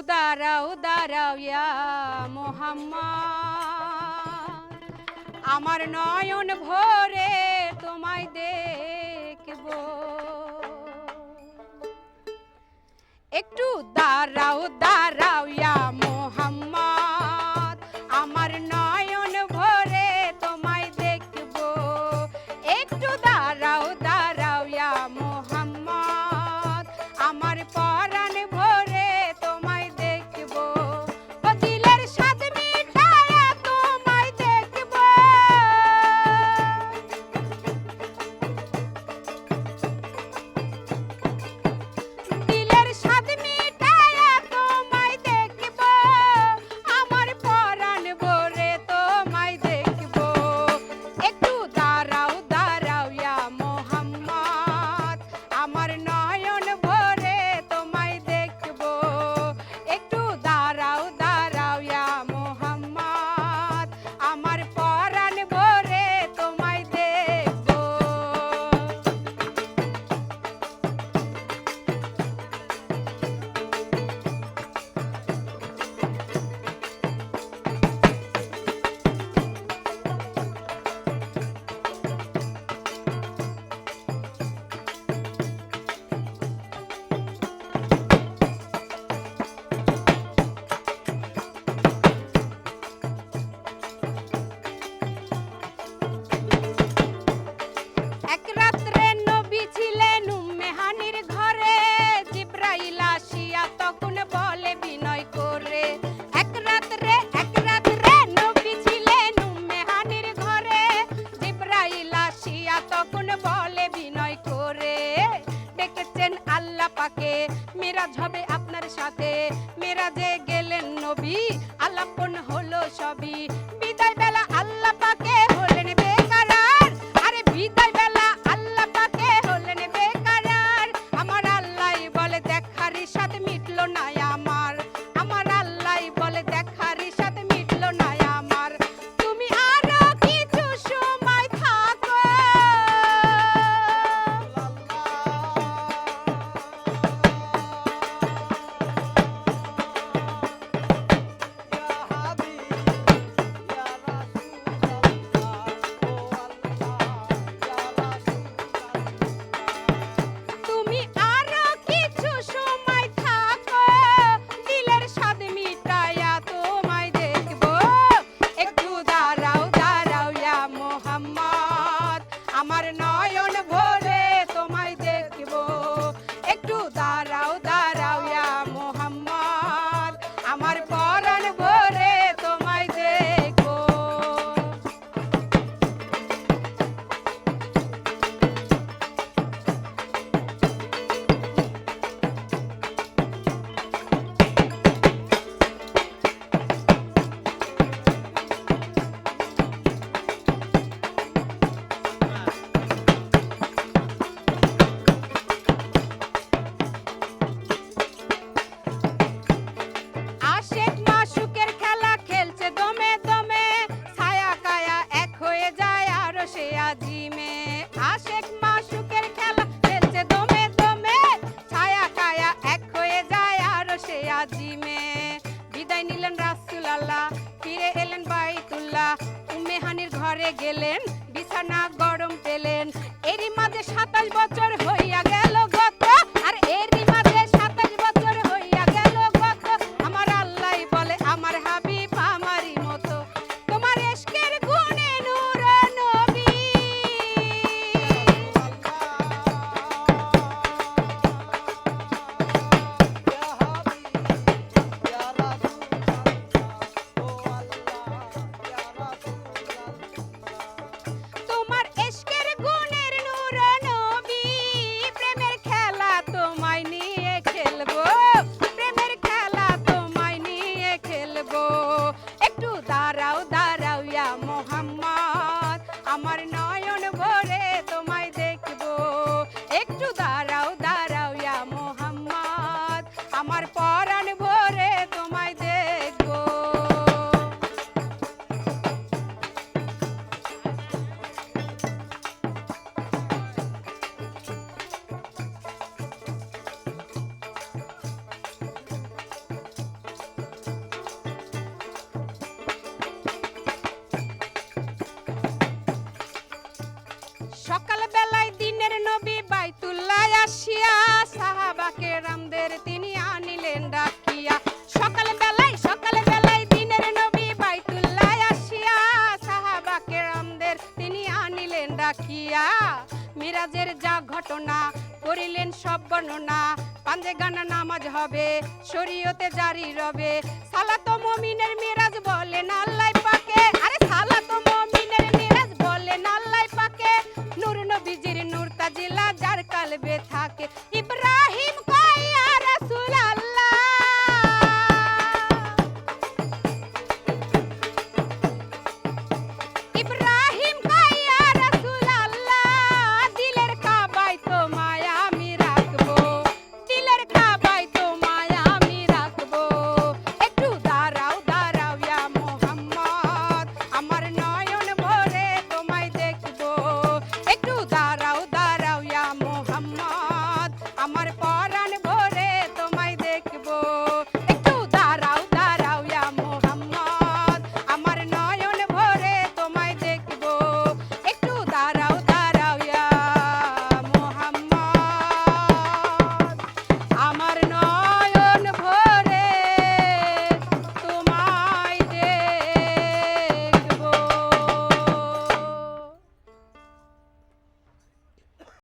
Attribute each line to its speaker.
Speaker 1: দাঁড়াও দাঁড়াও ইয়া মোহাম্মদ, আমার নয়ন ভরে তোমায় দেখব। একটু দাঁড়াও দাঁড়াও ইয়া মোহাম্মদ, আমার নয়ন ভরে তোমায় দেখব। একটু দাঁড়াও দাঁড়াও ইয়া মোহাম্মদ, আমার পরাণ ভরে তোমায় দেখব। ও দিলের স্বাদ মিটায়া তোমায় দেখব, দিলের স্বাদ মিটায়া তোমায় দেখব, আমার পরাণ ভরে তোমায় দেখব। একটু দাঁড়াও দাঁড়াও ইয়া মোহাম্মদ, আমার নয়ন ভরে তোমায় দেখব। একটু দাঁড়াও দাঁড়াও ইয়া মোহাম্মদ, আমার পরাণ ভরে তোমায় দেখব। এক রাত্রে নবী ছিলেন উম্মে হানির ঘরে, জিবরাইল আসিয়া তখন বলে বিনয় করে। এক রাত্রে নবী ছিলেন উম্মে হানির ঘরে, জিবরাইল আসিয়া তখন বলে বিনয় করে। ডেকেছেন আল্লাহ পাকে, মেরাজ হবে আপনার সাথে। মেরাজে গেলেন নবী, আলাপন হলো সবই। বিদায় বেলা আল্লাহ পাকে হলেন বেকারার, আরে বিদায় বেলা আল্লাহ পাকে হলেন বেকারার। আমার আল্লাহ বলে দেখার সাথে মিটলো না আমার, আমার আল্লাহ বলে দেখার সাথে মিটলো না আমার। তুমি আরো কিছু সময় থাকো, তুমি আরো কিছু সময় থাকো, দিলের স্বাদ মিটায়া তোমায় দেখব। একটু দাঁড়াও দাঁড়াও ইয়া মোহাম্মদ, আমার নয়ন ভরে তোমায় দেখব। একটু দাঁড়াও দাঁড়াও ইয়া মোহাম্মদ, আমার পরাণ ভরে তোমায় দেখব। আশেক মাশুকের খেলা খেলছে দমে দমে, ছায়া কায়া এক হয়ে যায় আরো সে আজিমে। আশেক মাশুকের খেলা খেলছে দমে দমে, ছায়া কায়া এক হয়ে যায় আরো সে আজিমে। বিদায় নিলেন রাসূল আল্লাহ, ফিরে এলেন বাইতুল্লাহ। উম্মে হানির ঘরে গেলেন, বিছানা গরম পেলেন। এরই মাঝে 27 বছর হইয়া গেল গত, আর এরই মাঝে 27 বছর হইয়া গেল গত। আমার আল্লাহ বলে আমার হাবিব আমারই মতো, তোমার ইশকের গুণে নূর নবী। সকাল বেলায় দিনের নবী বাইতুল্লাহ আসিয়া সাহাবা কেরামদের তিনি আনিলেন ডাকিয়া। সকাল বেলায় দিনের নবী বাইতুল্লাহ আসিয়া সাহাবা কেরামদের তিনি আনিলেন ডাকিয়া। মিরাজের যা ঘটনা করিলেন সব বর্ণনা, পাঞ্জে গানা নামাজ হবে শরীয়তে জারি রবে। সালাত মুমিনের মিরাজ বলেন আল্লাহ পাকে, আরে সালাত মুমিনের মিরাজ বলেন আল্লাহ পাকে। নূর নবীজির নূর তাজিলা যার কালবে থাকে,